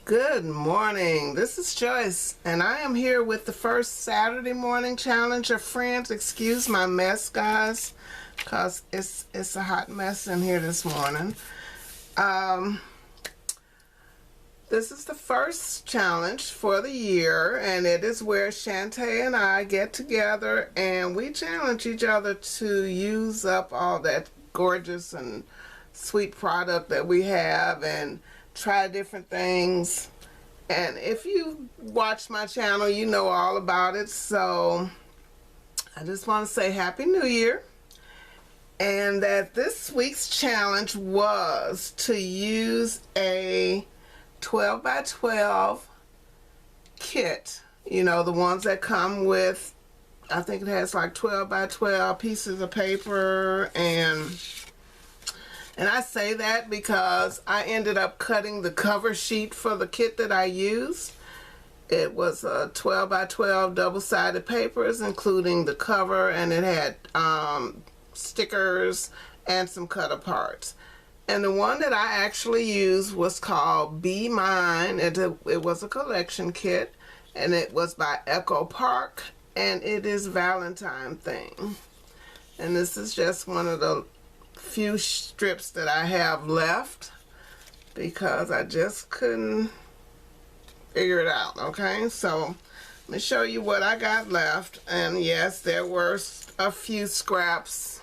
Good morning. This is Joyce, and I am here with the first Saturday morning challenge of Friends. Excuse my mess, guys, because it's a hot mess in here this morning. This is the first challenge for the year, and it is where Shanta and I get together and we challenge each other to use up all that gorgeous and sweet product that we have and try different things. And if you watch my channel, you know all about it. So I just want to say Happy New Year, and that this week's challenge was to use a 12 by 12 kit, you know, the ones that come with, I think it has like 12 by 12 pieces of paper, and I say that because I ended up cutting the cover sheet for the kit that I used. It was 12 by 12 double-sided papers, including the cover, and it had stickers and some cut parts. And the one that I actually used was called Be Mine. It was a collection kit, and it was by Echo Park, and it is Valentine theme. And this is just one of the few strips that I have left because I just couldn't figure it out. Okay, so let me show you what I got left. And yes, there were a few scraps,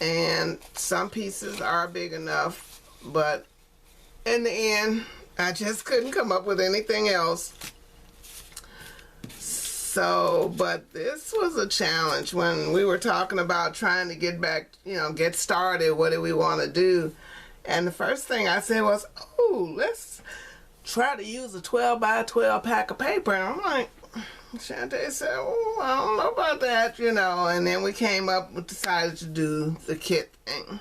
and some pieces are big enough, but in the end I just couldn't come up with anything else. So, but this was a challenge when we were talking about trying to get back, you know, get started. What do we want to do? And the first thing I said was, oh, let's try to use a 12 by 12 pack of paper. And I'm like, Shanta said, oh, I don't know about that, you know. And then we came up with, decided to do the kit thing,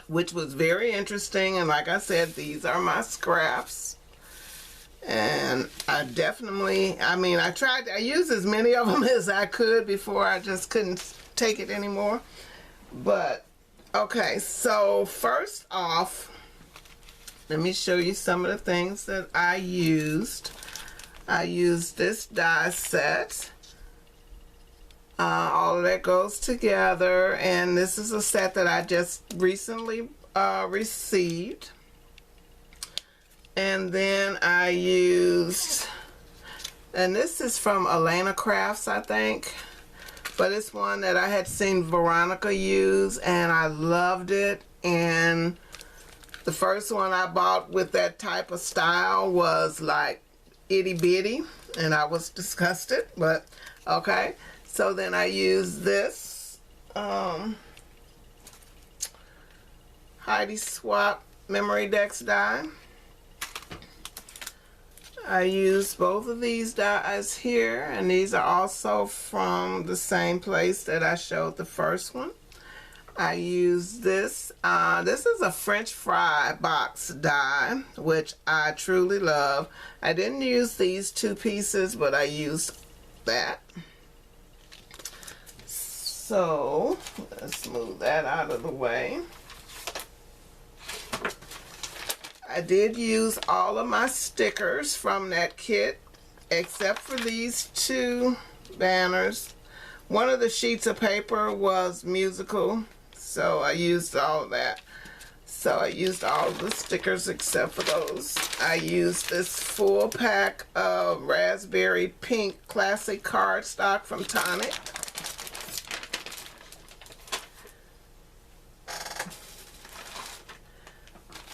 which was very interesting. And like I said, these are my scraps. And I definitely, I used as many of them as I could before I just couldn't take it anymore. But, okay, so first off, let me show you some of the things that I used. I used this die set. All of that goes together, and this is a set that I just recently received. And then I used, and this is from Elena Crafts, I think, but it's one that I had seen Veronica use, and I loved it. And the first one I bought with that type of style was like itty bitty, and I was disgusted, but okay. So then I used this Heidi Swap Memory Dex die. I used both of these dies here, and these are also from the same place that I showed the first one. I used this. This is a French fry box die, which I truly love. I didn't use these two pieces, but I used that. So let's move that out of the way. I did use all of my stickers from that kit, except for these two banners. One of the sheets of paper was musical, so I used all of that. So I used all of the stickers except for those. I used this full pack of raspberry pink classic cardstock from Tonic.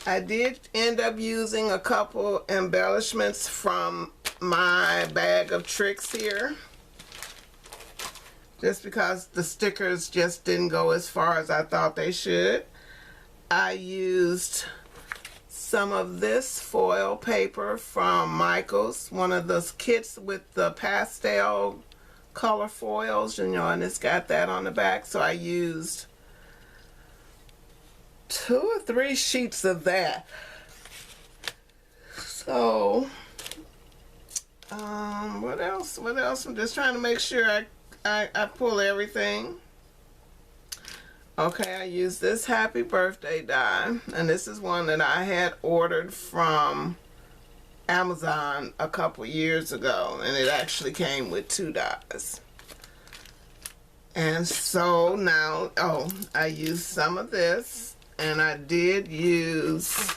I did end up using a couple embellishments from my bag of tricks here, just because the stickers just didn't go as far as I thought they should. I used some of this foil paper from Michaels, one of those kits with the pastel color foils, you know, and it's got that on the back. So I used 2 or 3 sheets of that. So what else? I'm just trying to make sure I pull everything. Okay, I used this Happy Birthday die, and this is one that I had ordered from Amazon a couple years ago, and it actually came with 2 dies. And so now, I used some of this, and I did use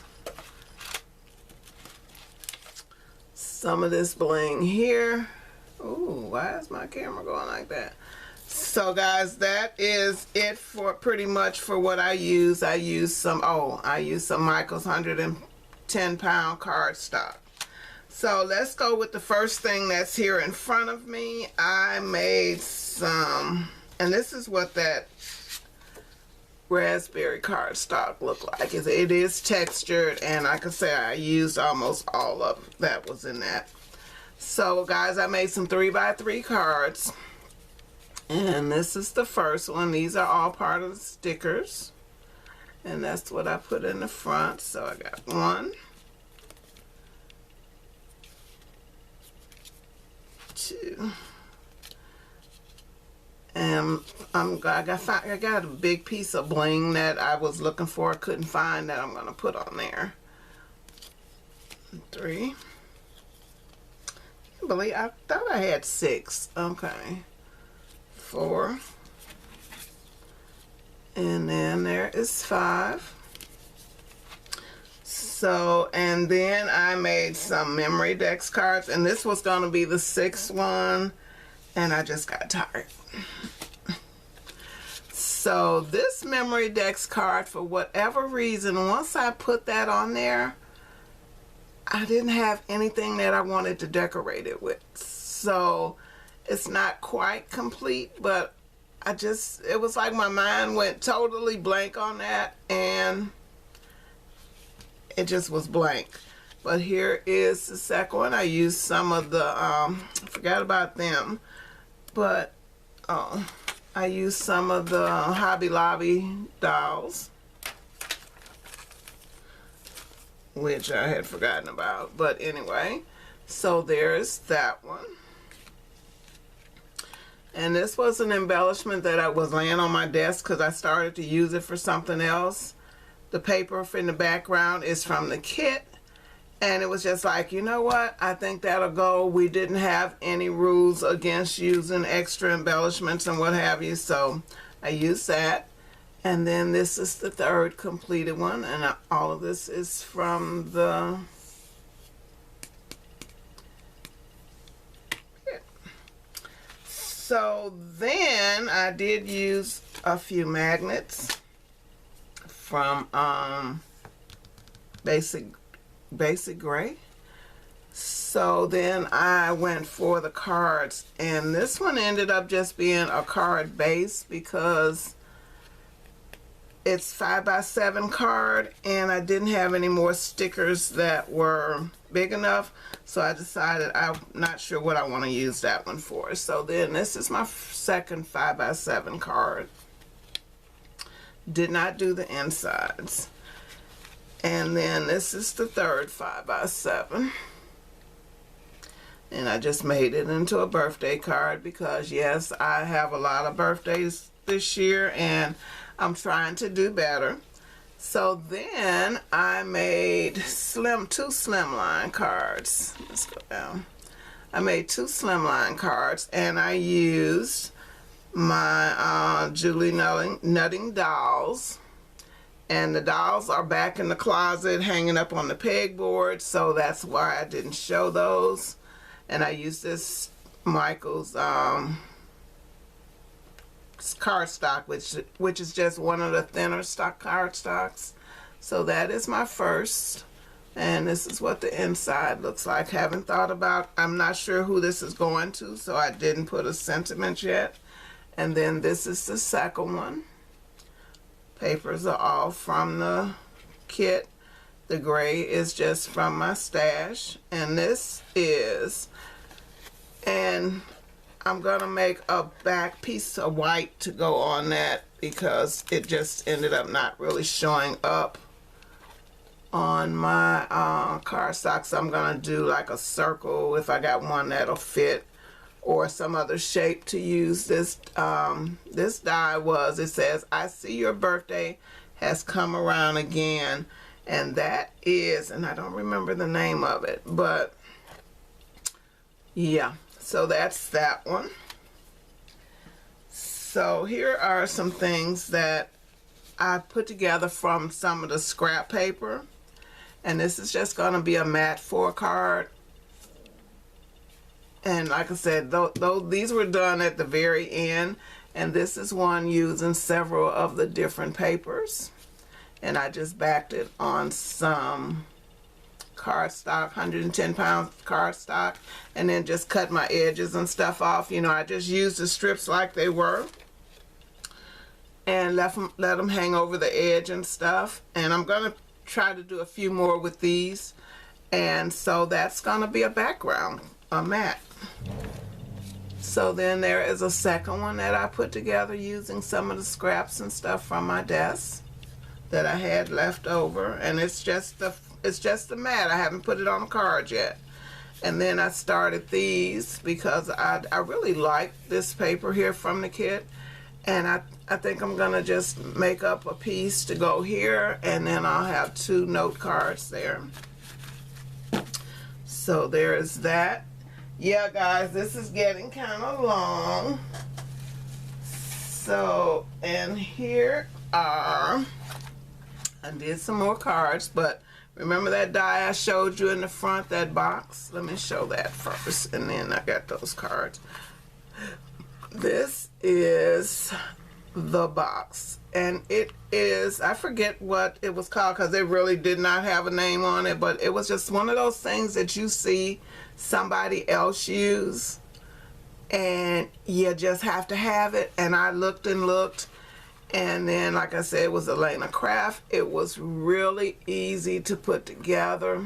some of this bling here. Ooh, why is my camera going like that? So guys, that is it for pretty much for what I use. I use some Michael's 110-pound cardstock. So let's go with the first thing that's here in front of me. I made some, and this is what that raspberry cardstock look like. It is textured, and like I say, I used almost all of that was in that. So guys, I made some 3x3 cards, and this is the first one. These are all part of the stickers, and that's what I put in the front. So I got 1, 2, and I got a big piece of bling that I was looking for, couldn't find, that I'm going to put on there. 3. I thought I had 6. Okay. 4. And then there is 5. So, and then I made some memory dex cards, and this was going to be the 6th one, and I just got tired. So this memory dex card, for whatever reason, once I put that on there, I didn't have anything that I wanted to decorate it with. So it's not quite complete, but it was like my mind went totally blank on that, and it just was blank. But here is the second one. I used some of the, I forgot about them, but I used some of the Hobby Lobby dolls, which I had forgotten about. But anyway, so there's that one. And this was an embellishment that I was laying on my desk because I started to use it for something else. The paper in the background is from the kit, and it was just like, you know what, I think that'll go. We didn't have any rules against using extra embellishments and what have you, so I used that. And then this is the 3rd completed one, and all of this is from the kit. So then I did use a few magnets from Basic Gray. So then I went for the cards, and this one ended up just being a card base because it's 5x7 card, and I didn't have any more stickers that were big enough, so I decided I'm not sure what I want to use that one for. So then this is my 2nd 5x7 card. Did not do the insides. And then this is the 3rd 5x7. And I just made it into a birthday card because, yes, I have a lot of birthdays this year, and I'm trying to do better. So then I made 2 slimline cards. Let's go down. I made 2 slimline cards, and I used my Julie Nutting dolls. And the dolls are back in the closet hanging up on the pegboard, so that's why I didn't show those. And I used this Michael's cardstock, which is just one of the thinner stock cardstocks. So that is my first, and this is what the inside looks like. Haven't thought about, I'm not sure who this is going to, so I didn't put a sentiment yet. And then this is the 2nd one. Papers are all from the kit. The gray is just from my stash, and this is, and I'm gonna make a back piece of white to go on that because it just ended up not really showing up on my cardstock. So I'm gonna do like a circle if I got one that'll fit, or some other shape to use. This die was, it says, "I see your birthday has come around again," And that is, and I don't remember the name of it, but yeah, so that's that one. So here are some things that I put together from some of the scrap paper. And this is just going to be a mat 4 card. And like I said, these were done at the very end. And this is one using several of the different papers. And I just backed it on some cardstock, 110-pound cardstock. And then just cut my edges and stuff off. You know, I just used the strips like they were. And let them hang over the edge and stuff. And I'm going to try to do a few more with these. And so that's going to be a background, a mat. So then there is a second one that I put together using some of the scraps and stuff from my desk that I had left over. And it's just the mat. I haven't put it on a card yet. And then I started these because I really like this paper here from the kit. And I think I'm going to just make up a piece to go here, and then I'll have 2 note cards there. So there is that. Yeah, guys, this is getting kind of long. So, and here are, I did some more cards, but remember that die I showed you in the front, that box? Let me show that first, and then I got those cards. This is the box, and it is, I forget what it was called because it really did not have a name on it, but it was just one of those things that you see somebody else use and you just have to have it. And I looked and looked, and then like I said, it was Elena Craft. It was really easy to put together.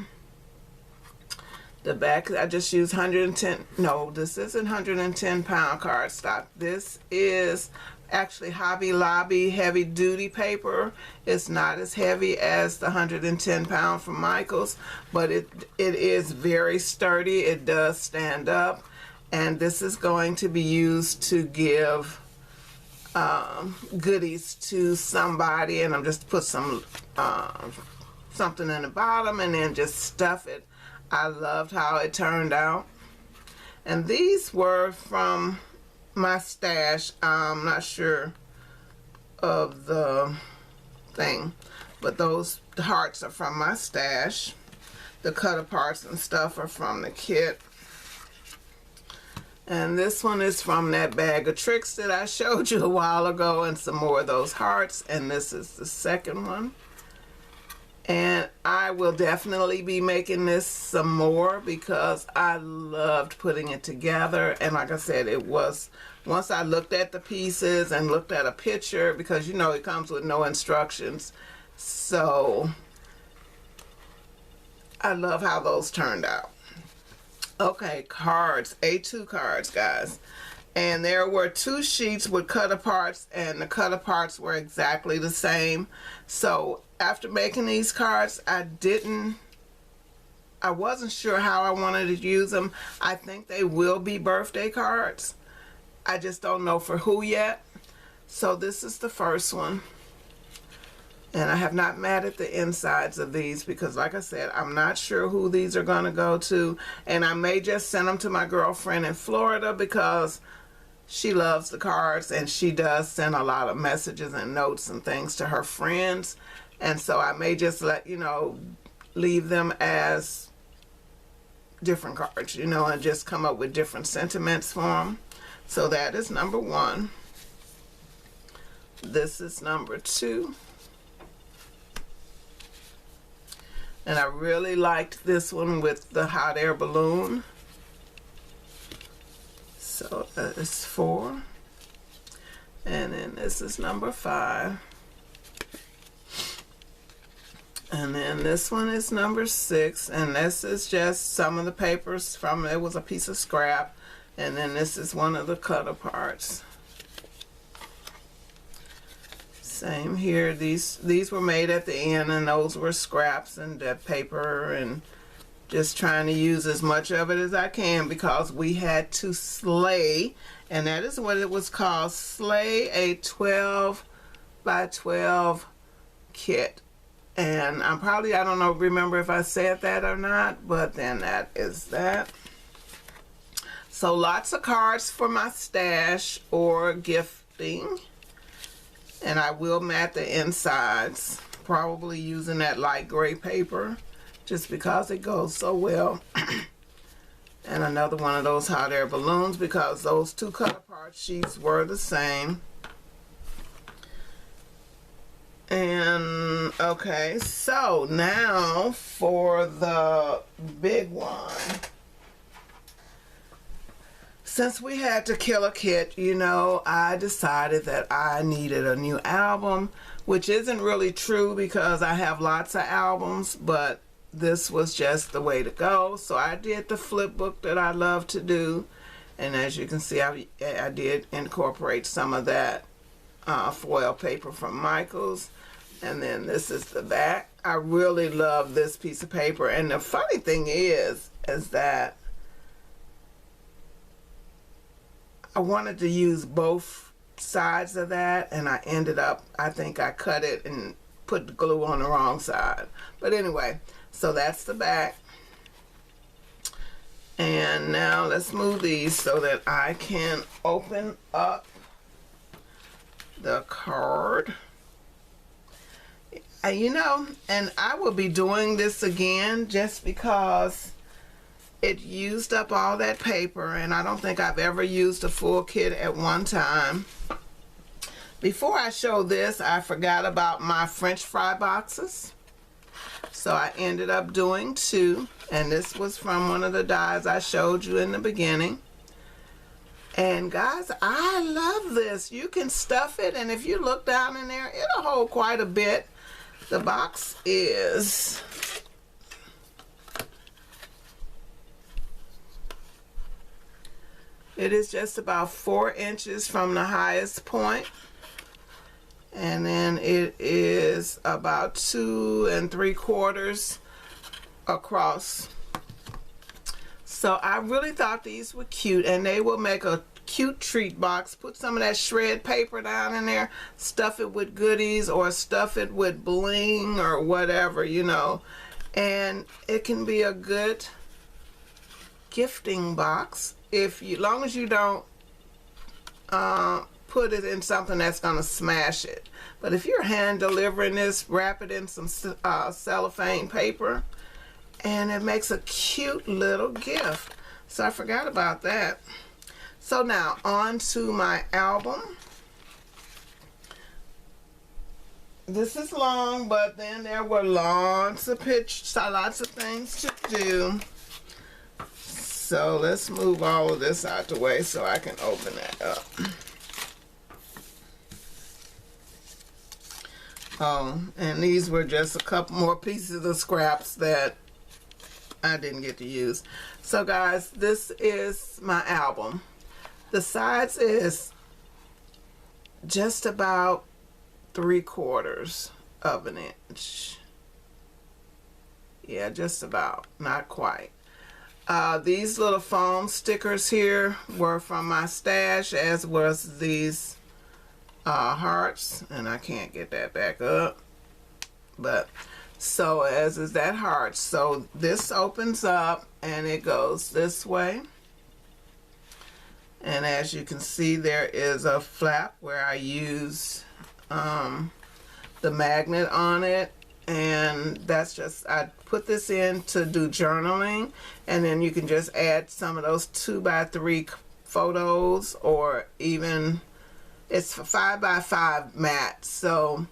The back, I just used 110, no, this isn't 110-pound cardstock. This is actually Hobby Lobby heavy duty paper. It's not as heavy as the 110-pound from Michaels, but it is very sturdy. It does stand up. And this is going to be used to give goodies to somebody. And I'm just put some something in the bottom and then just stuff it. I loved how it turned out. And these were from my stash. I'm not sure of the thing, but those hearts are from my stash. The cut parts and stuff are from the kit. And this one is from that bag of tricks that I showed you a while ago, and some more of those hearts. And this is the second one. And I will definitely be making this some more because I loved putting it together. And like I said, it was, once I looked at the pieces and looked at a picture, because you know it comes with no instructions. So I love how those turned out. Okay, cards, A2 cards, guys. And there were 2 sheets with cut parts, and the cut parts were exactly the same. So after making these cards, I wasn't sure how I wanted to use them. I think they will be birthday cards. I just don't know for who yet. So this is the first one. And I have not matted the insides of these because, like I said, I'm not sure who these are going to go to. And I may just send them to my girlfriend in Florida because she loves the cards and she does send a lot of messages and notes and things to her friends. And so I may just leave them as different cards, and just come up with different sentiments for them. So that is number 1. This is number 2. And I really liked this one with the hot air balloon. So that is 4. And then this is number 5. And then this one is number 6. And this is just some of the papers from it. Was a piece of scrap. And then this is one of the cut parts. Same here. These were made at the end, and those were scraps and that paper, and just trying to use as much of it as I can because we had to slay, and that is what it was called, slay a 12 by 12 kit. And I don't know, remember if I said that or not, but then that is that. So lots of cards for my stash or gifting. And I will mat the insides, probably using that light gray paper, just because it goes so well. And another one of those hot air balloons, because those two cut apart sheets were the same. And okay, so now for the big one. Since we had to kill a kit, you know, I decided that I needed a new album, which isn't really true because I have lots of albums, but this was just the way to go. So I did the flip book that I love to do, and as you can see, I did incorporate some of that foil paper from Michaels. And then this is the back. I really love this piece of paper, and the funny thing is that I wanted to use both sides of that, and I ended up, I think I cut it and put the glue on the wrong side. But anyway, so that's the back. And now let's move these so that I can open up the card. You know, and I will be doing this again just because it used up all that paper, and I don't think I've ever used a full kit at one time. Before I show this, I forgot about my French fry boxes. So I ended up doing two, and this was from one of the dies I showed you in the beginning. And guys, I love this. You can stuff it, and if you look down in there, it'll hold quite a bit. The box is just about 4 inches from the highest point, and then it is about 2 3/4 across. So I really thought these were cute, and they will make a cute treat box. Put some of that shred paper down in there, stuff it with goodies or stuff it with bling or whatever, you know, and it can be a good gifting box if you, long as you don't put it in something that's gonna smash it. But if you're hand delivering this, wrap it in some cellophane paper, and it makes a cute little gift. So I forgot about that. So now on to my album. This is long, but then there were lots of pictures, lots of things to do. So let's move all of this out the way so I can open that up. Oh, and these were just a couple more pieces of scraps that I didn't get to use. So guys, this is my album. The size is just about 3/4 of an inch. Yeah, just about, not quite. These little foam stickers here were from my stash, as was these hearts, and I can't get that back up. But so as is that heart. So this opens up and it goes this way. And as you can see, there is a flap where I use the magnet on it, and that's just, I put this in to do journaling, and then you can just add some of those 2x3 photos, or even it's 5x5 mat. So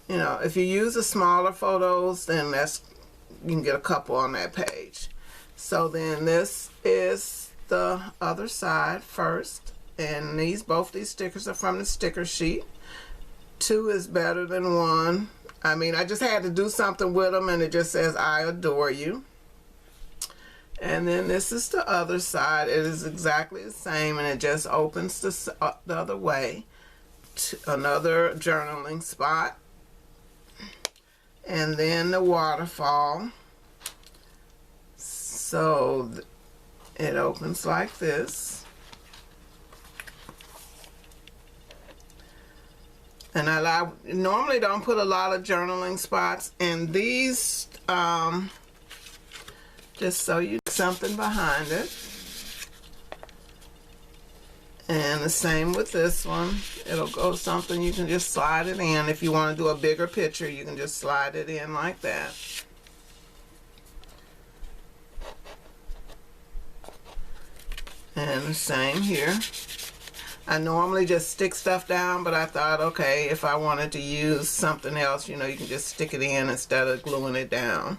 you know, if you use the smaller photos, then that's, you can get a couple on that page. So then this is the other side first, and both these stickers are from the sticker sheet. 2 is better than 1. I mean, I just had to do something with them, and it just says I adore you. And then this is the other side. It is exactly the same, and it just opens the other way to another journaling spot. And then the waterfall. So it opens like this. And I normally don't put a lot of journaling spots in these, just so you something behind it. And the same with this one. It'll go something you can just slide it in. If you want to do a bigger picture, you can just slide it in like that. And the same here. I normally just stick stuff down, but I thought, okay, if I wanted to use something else, you know, you can just stick it in instead of gluing it down.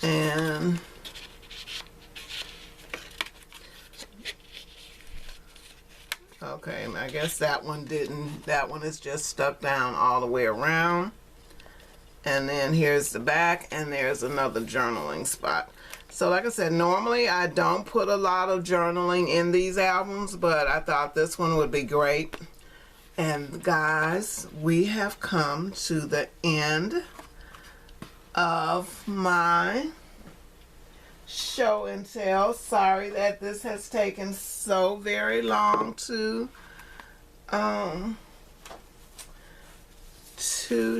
And okay, I guess that one didn't. That one is just stuck down all the way around. And then here's the back, and there's another journaling spot. So like I said, normally I don't put a lot of journaling in these albums, but I thought this one would be great. And guys, we have come to the end of my show and tell. Sorry that this has taken so very long to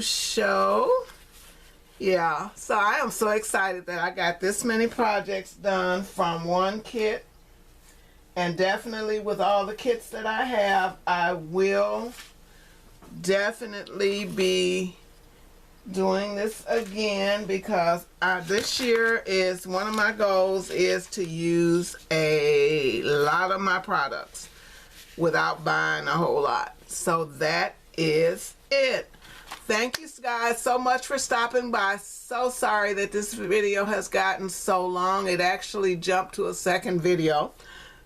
show. Yeah, so I am so excited that I got this many projects done from one kit, and definitely with all the kits that I have, I will definitely be doing this again, because this year is one of my goals is to use a lot of my products without buying a whole lot. So that is it. Thank you guys so much for stopping by. So sorry that this video has gotten so long. It actually jumped to a second video.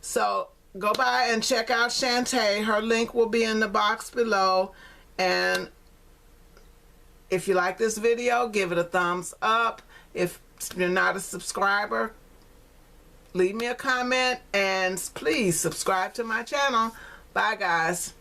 So go by and check out Shanta. Her link will be in the box below. And if you like this video, give it a thumbs up. If you're not a subscriber, leave me a comment and please subscribe to my channel. Bye guys.